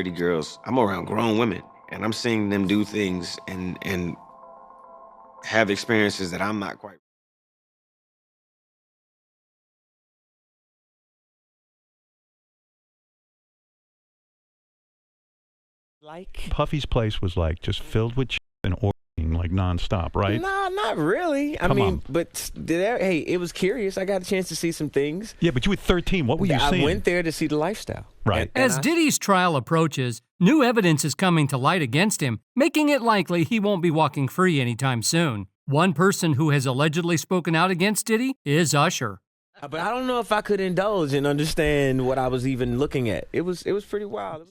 pretty girls. I'm around grown women, and I'm seeing them do things and have experiences that I'm not quite. Like? Puffy's place was like just filled with and ordering like nonstop, right? Nah, not really. I Come mean, on. but hey, it was curious. I got a chance to see some things. Yeah, but you were 13. What were you I seeing? went there to see the lifestyle. Right. As Diddy's trial approaches, new evidence is coming to light against him, making it likely he won't be walking free anytime soon. One person who has allegedly spoken out against Diddy is Usher. But I don't know if I could indulge and understand what I was even looking at. It was pretty wild.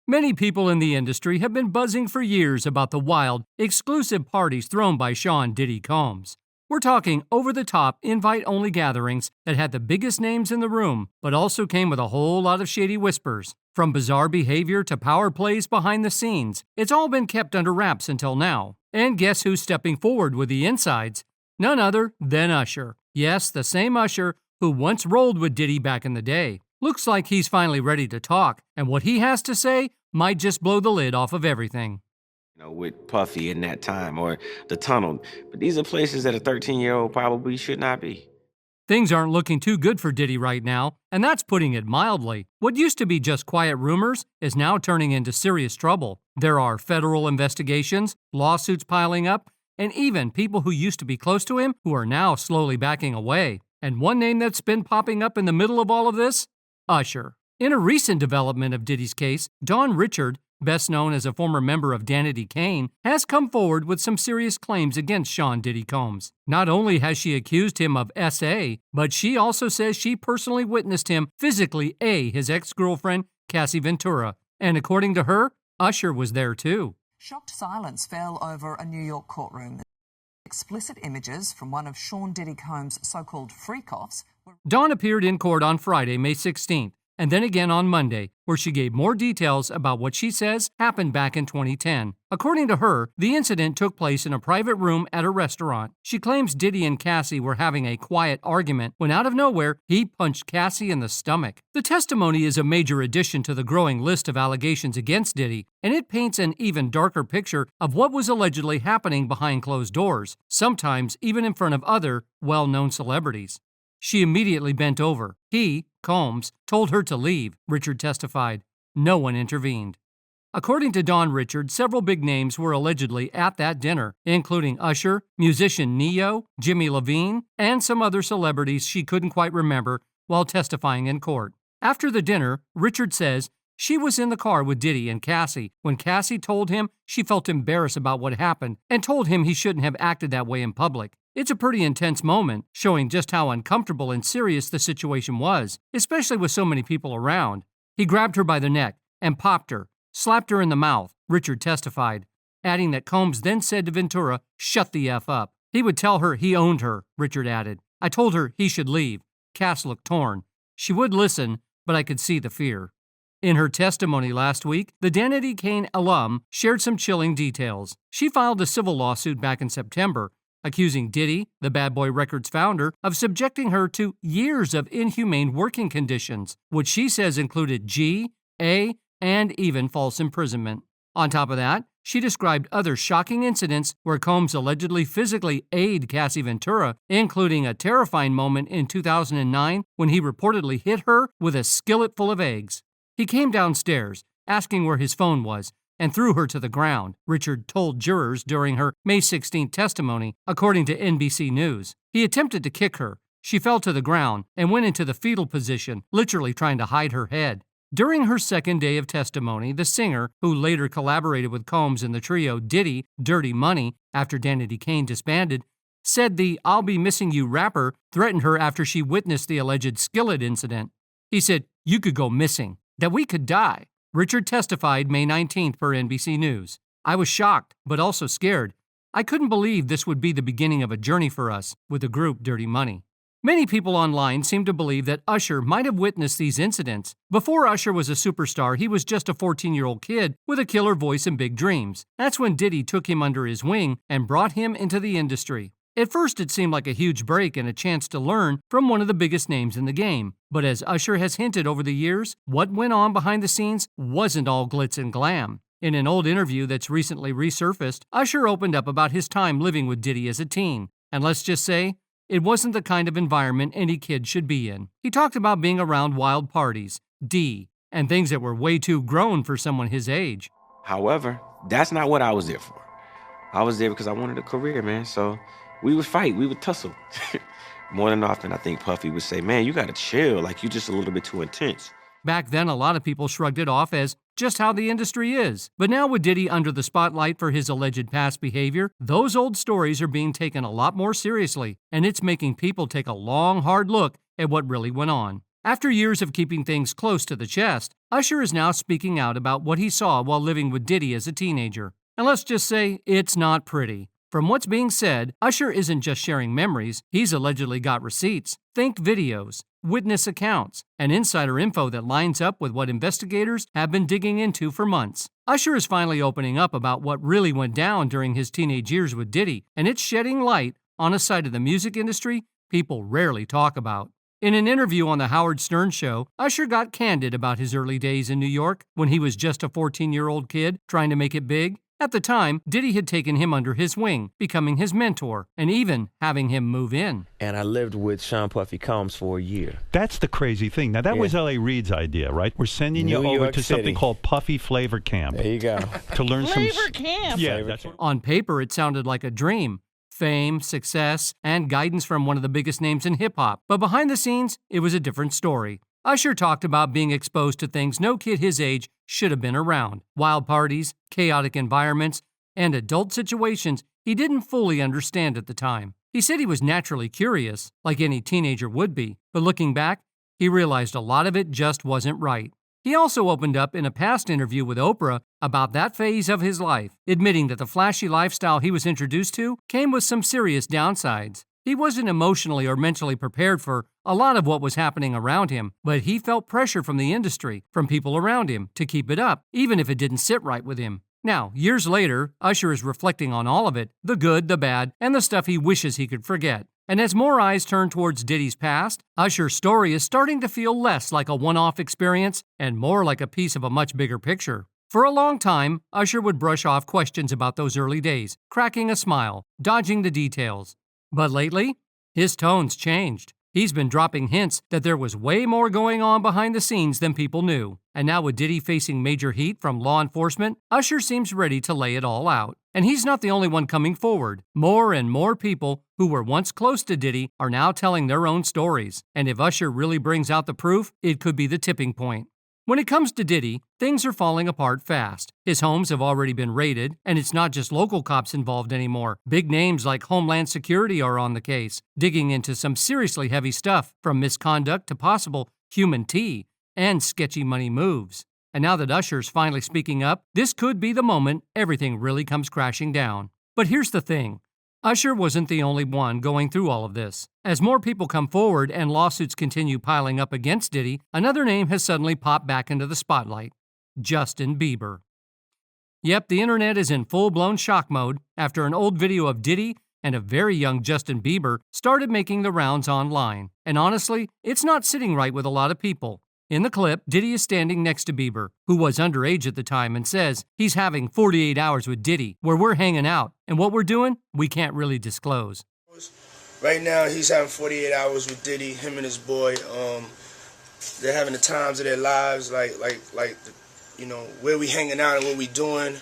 Many people in the industry have been buzzing for years about the wild, exclusive parties thrown by Sean Diddy Combs. We're talking over-the-top, invite-only gatherings that had the biggest names in the room, but also came with a whole lot of shady whispers. From bizarre behavior to power plays behind the scenes, it's all been kept under wraps until now. And guess who's stepping forward with the insides? None other than Usher. Yes, the same Usher who once rolled with Diddy back in the day. Looks like he's finally ready to talk, and what he has to say might just blow the lid off of everything. With Puffy in that time or the tunnel. But these are places that a 13-year-old probably should not be. Things aren't looking too good for Diddy right now, and that's putting it mildly. What used to be just quiet rumors is now turning into serious trouble. There are federal investigations, lawsuits piling up, and even people who used to be close to him who are now slowly backing away. And one name that's been popping up in the middle of all of this? Usher. In a recent development of Diddy's case, Dawn Richard, best known as a former member of Diddy Kane, has come forward with some serious claims against Sean Diddy Combs. Not only has she accused him of SA, but she also says she personally witnessed him physically A his ex-girlfriend, Cassie Ventura. And according to her, Usher was there too. Shocked silence fell over a New York courtroom. Explicit images from one of Sean Diddy Combs' so-called freak-offs were... Dawn appeared in court on Friday, May 16th. And then again on Monday, where she gave more details about what she says happened back in 2010. According to her, the incident took place in a private room at a restaurant. She claims Diddy and Cassie were having a quiet argument when out of nowhere, he punched Cassie in the stomach. The testimony is a major addition to the growing list of allegations against Diddy, and it paints an even darker picture of what was allegedly happening behind closed doors, sometimes even in front of other well-known celebrities. She immediately bent over. He, Combs, told her to leave, Richard testified. No one intervened. According to Dawn Richard, several big names were allegedly at that dinner, including Usher, musician Neo, Jimmy Levine, and some other celebrities she couldn't quite remember while testifying in court. After the dinner, Richard says she was in the car with Diddy and Cassie when Cassie told him she felt embarrassed about what happened and told him he shouldn't have acted that way in public. It's a pretty intense moment, showing just how uncomfortable and serious the situation was, especially with so many people around. He grabbed her by the neck and popped her, slapped her in the mouth, Richard testified, adding that Combs then said to Ventura, "Shut the F up." He would tell her he owned her, Richard added. I told her he should leave. Cass looked torn. She would listen, but I could see the fear. In her testimony last week, the Diddy Kane alum shared some chilling details. She filed a civil lawsuit back in September, accusing Diddy, the Bad Boy Records founder, of subjecting her to years of inhumane working conditions, which she says included G, A, and even false imprisonment. On top of that, she described other shocking incidents where Combs allegedly physically aided Cassie Ventura, including a terrifying moment in 2009 when he reportedly hit her with a skillet full of eggs. He came downstairs, asking where his phone was, and threw her to the ground, Richard told jurors during her May 16th testimony, according to NBC News. He attempted to kick her. She fell to the ground and went into the fetal position, literally trying to hide her head. During her second day of testimony, the singer, who later collaborated with Combs in the trio Diddy, Dirty Money, after Diddy Kane disbanded, said the I'll Be Missing You rapper threatened her after she witnessed the alleged skillet incident. He said, "You could go missing, that we could die." Richard testified May 19th per NBC News. I was shocked, but also scared. I couldn't believe this would be the beginning of a journey for us with the group Dirty Money. Many people online seem to believe that Usher might have witnessed these incidents. Before Usher was a superstar, he was just a 14-year-old kid with a killer voice and big dreams. That's when Diddy took him under his wing and brought him into the industry. At first, it seemed like a huge break and a chance to learn from one of the biggest names in the game. But as Usher has hinted over the years, what went on behind the scenes wasn't all glitz and glam. In an old interview that's recently resurfaced, Usher opened up about his time living with Diddy as a teen. And let's just say, it wasn't the kind of environment any kid should be in. He talked about being around wild parties, D, and things that were way too grown for someone his age. However, that's not what I was there for. I was there because I wanted a career, man. So we would fight, we would tussle. More than often, I think Puffy would say, man, you gotta chill, like you just a little bit too intense. Back then, a lot of people shrugged it off as just how the industry is. But now with Diddy under the spotlight for his alleged past behavior, those old stories are being taken a lot more seriously, and it's making people take a long, hard look at what really went on. After years of keeping things close to the chest, Usher is now speaking out about what he saw while living with Diddy as a teenager. And let's just say, it's not pretty. From what's being said, Usher isn't just sharing memories, he's allegedly got receipts, think videos, witness accounts, and insider info that lines up with what investigators have been digging into for months. Usher is finally opening up about what really went down during his teenage years with Diddy, and it's shedding light on a side of the music industry people rarely talk about. In an interview on The Howard Stern Show, Usher got candid about his early days in New York when he was just a 14-year-old kid trying to make it big. At the time, Diddy had taken him under his wing, becoming his mentor, and even having him move in. And I lived with Sean Puffy Combs for a year. That's the crazy thing. Now, that was L.A. Reid's idea, right? We're sending you New over York to something City. called Puffy Flavor Camp There you go. to learn Flavor camp. Yeah, Flavor that's camp. On paper, it sounded like a dream. Fame, success, and guidance from one of the biggest names in hip-hop. But behind the scenes, it was a different story. Usher talked about being exposed to things no kid his age should have been around. Wild parties, chaotic environments, and adult situations he didn't fully understand at the time. He said he was naturally curious, like any teenager would be, but looking back, he realized a lot of it just wasn't right. He also opened up in a past interview with Oprah about that phase of his life, admitting that the flashy lifestyle he was introduced to came with some serious downsides. He wasn't emotionally or mentally prepared for a lot of what was happening around him, but he felt pressure from the industry, from people around him, to keep it up, even if it didn't sit right with him. Now, years later, Usher is reflecting on all of it, the good, the bad, and the stuff he wishes he could forget. And as more eyes turn towards Diddy's past, Usher's story is starting to feel less like a one-off experience and more like a piece of a much bigger picture. For a long time, Usher would brush off questions about those early days, cracking a smile, dodging the details. But lately, his tone's changed. He's been dropping hints that there was way more going on behind the scenes than people knew. And now with Diddy facing major heat from law enforcement, Usher seems ready to lay it all out. And he's not the only one coming forward. More and more people who were once close to Diddy are now telling their own stories. And if Usher really brings out the proof, it could be the tipping point. When it comes to Diddy, things are falling apart fast. His homes have already been raided, and it's not just local cops involved anymore. Big names like Homeland Security are on the case, digging into some seriously heavy stuff, from misconduct to possible human tea and sketchy money moves. And now that Usher's finally speaking up, this could be the moment everything really comes crashing down. But here's the thing. Usher wasn't the only one going through all of this. As more people come forward and lawsuits continue piling up against Diddy, another name has suddenly popped back into the spotlight: Justin Bieber. Yep, the internet is in full-blown shock mode after an old video of Diddy and a very young Justin Bieber started making the rounds online. And honestly, it's not sitting right with a lot of people. In the clip, Diddy is standing next to Bieber, who was underage at the time, and says he's having 48 hours with Diddy, where we're hanging out, and what we're doing, we can't really disclose. Right now, he's having 48 hours with Diddy, him and his boy. They're having the times of their lives, like you know, where we hanging out and what we doing.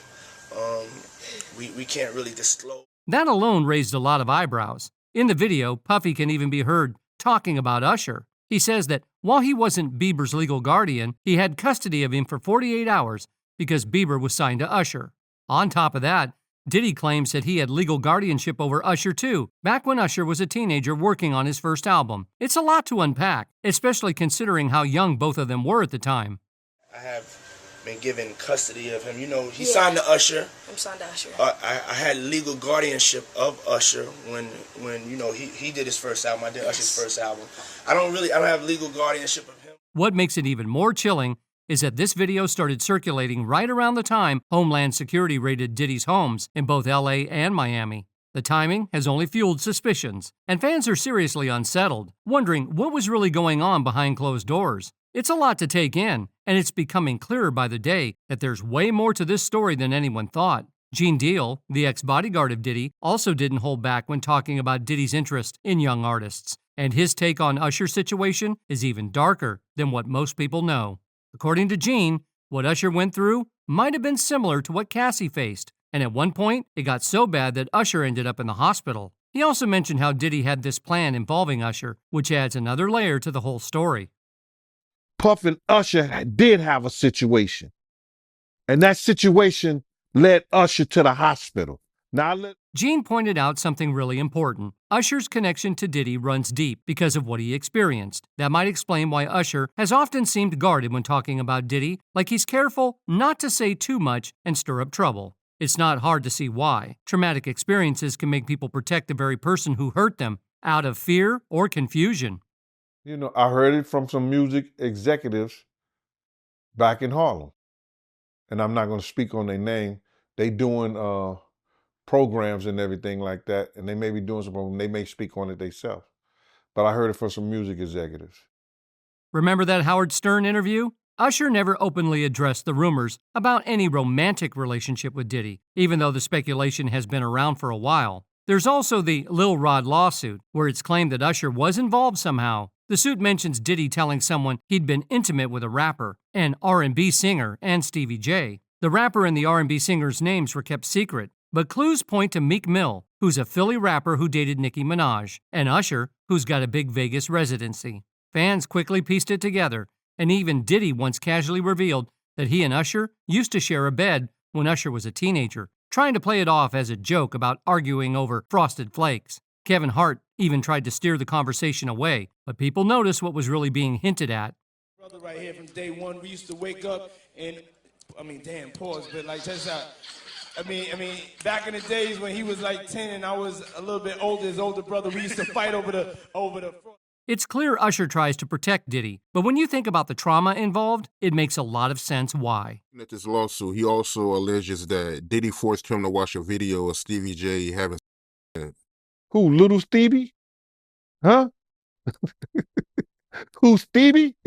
We can't really disclose. That alone raised a lot of eyebrows. In the video, Puffy can even be heard talking about Usher. He says that while he wasn't Bieber's legal guardian, he had custody of him for 48 hours because Bieber was signed to Usher. On top of that, Diddy claims that he had legal guardianship over Usher too, back when Usher was a teenager working on his first album. It's a lot to unpack, especially considering how young both of them were at the time. I have been given custody of him. You know, he signed to Usher. I'm signed to Usher. I had legal guardianship of Usher when you know he did his first album. I did Usher's first album. I don't have legal guardianship of him. What makes it even more chilling is that this video started circulating right around the time Homeland Security raided Diddy's homes in both LA and Miami. The timing has only fueled suspicions, and fans are seriously unsettled, wondering what was really going on behind closed doors. It's a lot to take in, and it's becoming clearer by the day that there's way more to this story than anyone thought. Gene Deal, the ex-bodyguard of Diddy, also didn't hold back when talking about Diddy's interest in young artists, and his take on Usher's situation is even darker than what most people know. According to Gene, what Usher went through might have been similar to what Cassie faced, and at one point, it got so bad that Usher ended up in the hospital. He also mentioned how Diddy had this plan involving Usher, which adds another layer to the whole story. Puff and Usher did have a situation, and that situation led Usher to the hospital. Gene pointed out something really important. Usher's connection to Diddy runs deep because of what he experienced. That might explain why Usher has often seemed guarded when talking about Diddy, like he's careful not to say too much and stir up trouble. It's not hard to see why. Traumatic experiences can make people protect the very person who hurt them out of fear or confusion. You know, I heard it from some music executives back in Harlem, and I'm not going to speak on their name. They doing programs and everything like that, and they may be doing something, they may speak on it themselves. But I heard it from some music executives. Remember that Howard Stern interview? Usher never openly addressed the rumors about any romantic relationship with Diddy, even though the speculation has been around for a while. There's also the Lil Rod lawsuit, where it's claimed that Usher was involved somehow. The suit mentions Diddy telling someone he'd been intimate with a rapper, an R&B singer, and Stevie J. The rapper and the R&B singer's names were kept secret, but clues point to Meek Mill, who's a Philly rapper who dated Nicki Minaj, and Usher, who's got a big Vegas residency. Fans quickly pieced it together, and even Diddy once casually revealed that he and Usher used to share a bed when Usher was a teenager, trying to play it off as a joke about arguing over Frosted Flakes. Kevin Hart even tried to steer the conversation away, but people noticed what was really being hinted at. Brother right here from day one, we used to wake up and, pause, but like just out. Back in the days when he was like 10 and I was a little bit older, his older brother, we used to fight over the. It's clear Usher tries to protect Diddy, but when you think about the trauma involved, it makes a lot of sense why. At this lawsuit, he also alleges that Diddy forced him to watch a video of Stevie J having. Who, Little Stevie? Huh? Who's Stevie?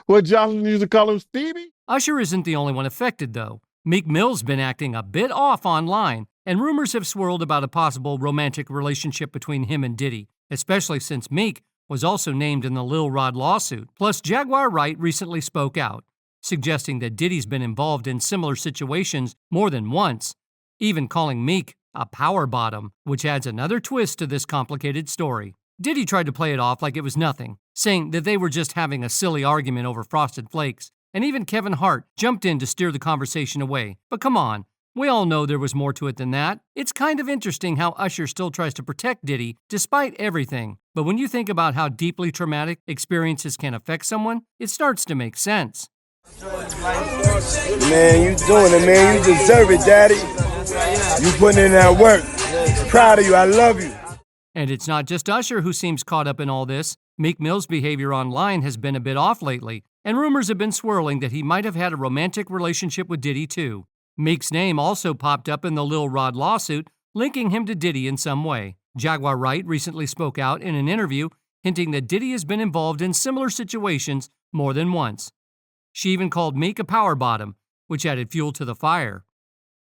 What Johnson used to call him, Stevie? Usher isn't the only one affected, though. Meek Mill's been acting a bit off online, and rumors have swirled about a possible romantic relationship between him and Diddy, especially since Meek was also named in the Lil Rod lawsuit. Plus, Jaguar Wright recently spoke out, suggesting that Diddy's been involved in similar situations more than once, even calling Meek a power bottom, which adds another twist to this complicated story. Diddy tried to play it off like it was nothing, saying that they were just having a silly argument over Frosted Flakes, and even Kevin Hart jumped in to steer the conversation away. But come on, we all know there was more to it than that. It's kind of interesting how Usher still tries to protect Diddy despite everything, but when you think about how deeply traumatic experiences can affect someone, it starts to make sense. Man, you doing it, man. You deserve it, Daddy. You putting in that work. Proud of you. I love you. And it's not just Usher who seems caught up in all this. Meek Mill's behavior online has been a bit off lately, and rumors have been swirling that he might have had a romantic relationship with Diddy too. Meek's name also popped up in the Lil Rod lawsuit, linking him to Diddy in some way. Jaguar Wright recently spoke out in an interview, hinting that Diddy has been involved in similar situations more than once. She even called Meek a power bottom, which added fuel to the fire.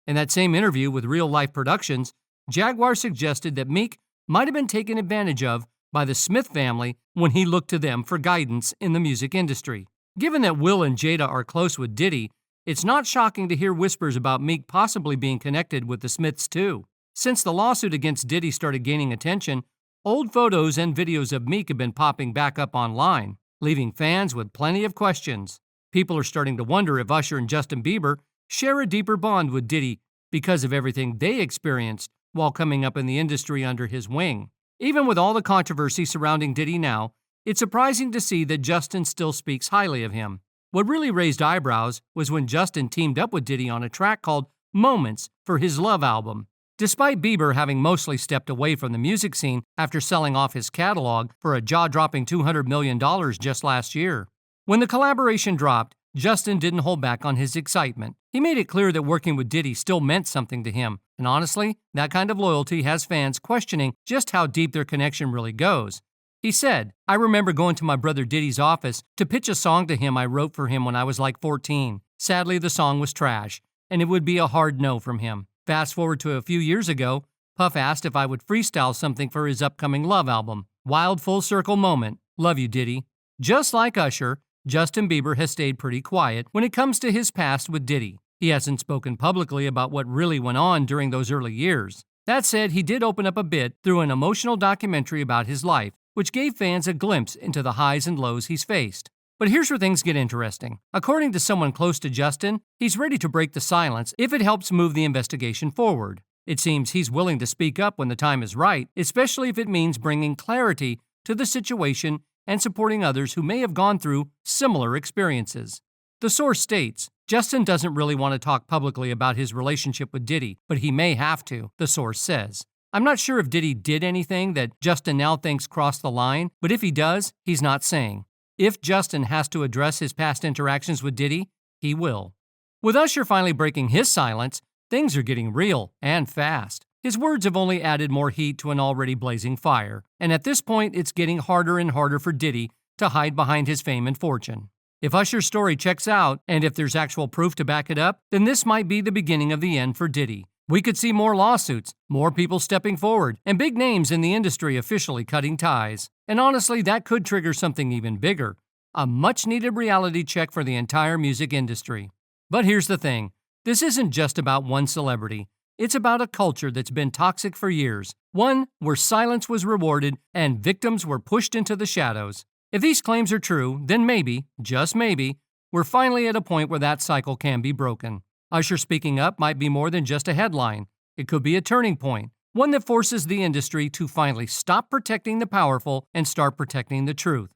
In that same interview with Real Life Productions, Jaguar suggested that Meek might have been taken advantage of by the Smith family when he looked to them for guidance in the music industry. Given that Will and Jada are close with Diddy, it's not shocking to hear whispers about Meek possibly being connected with the Smiths too. Since the lawsuit against Diddy started gaining attention, old photos and videos of Meek have been popping back up online, leaving fans with plenty of questions. People are starting to wonder if Usher and Justin Bieber share a deeper bond with Diddy because of everything they experienced while coming up in the industry under his wing. Even with all the controversy surrounding Diddy now, it's surprising to see that Justin still speaks highly of him. What really raised eyebrows was when Justin teamed up with Diddy on a track called Moments for his Love album. Despite Bieber having mostly stepped away from the music scene after selling off his catalog for a jaw-dropping $200 million just last year. When the collaboration dropped, Justin didn't hold back on his excitement. He made it clear that working with Diddy still meant something to him, and honestly, that kind of loyalty has fans questioning just how deep their connection really goes. He said, "I remember going to my brother Diddy's office to pitch a song to him I wrote for him when I was like 14. Sadly, the song was trash, and it would be a hard no from him." Fast forward to a few years ago, Puff asked if I would freestyle something for his upcoming Love album. Wild full circle moment. Love you, Diddy. Just like Usher, Justin Bieber has stayed pretty quiet when it comes to his past with Diddy. He hasn't spoken publicly about what really went on during those early years. That said, he did open up a bit through an emotional documentary about his life, which gave fans a glimpse into the highs and lows he's faced. But here's where things get interesting. According to someone close to Justin, he's ready to break the silence if it helps move the investigation forward. It seems he's willing to speak up when the time is right, especially if it means bringing clarity to the situation and supporting others who may have gone through similar experiences. The source states, Justin doesn't really want to talk publicly about his relationship with Diddy, but he may have to, the source says. I'm not sure if Diddy did anything that Justin now thinks crossed the line, but if he does, he's not saying. If Justin has to address his past interactions with Diddy, he will. With Usher finally breaking his silence, things are getting real and fast. His words have only added more heat to an already blazing fire, and at this point it's getting harder and harder for Diddy to hide behind his fame and fortune. If Usher's story checks out, and if there's actual proof to back it up, then this might be the beginning of the end for Diddy. We could see more lawsuits, more people stepping forward, and big names in the industry officially cutting ties. And honestly, that could trigger something even bigger, a much-needed reality check for the entire music industry. But here's the thing, this isn't just about one celebrity. It's about a culture that's been toxic for years, one where silence was rewarded and victims were pushed into the shadows. If these claims are true, then maybe, just maybe, we're finally at a point where that cycle can be broken. Usher speaking up might be more than just a headline. It could be a turning point, one that forces the industry to finally stop protecting the powerful and start protecting the truth.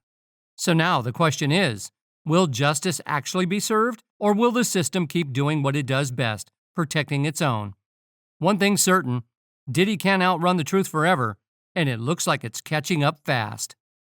So now the question is, will justice actually be served, or will the system keep doing what it does best, protecting its own? One thing's certain, Diddy can't outrun the truth forever, and it looks like it's catching up fast.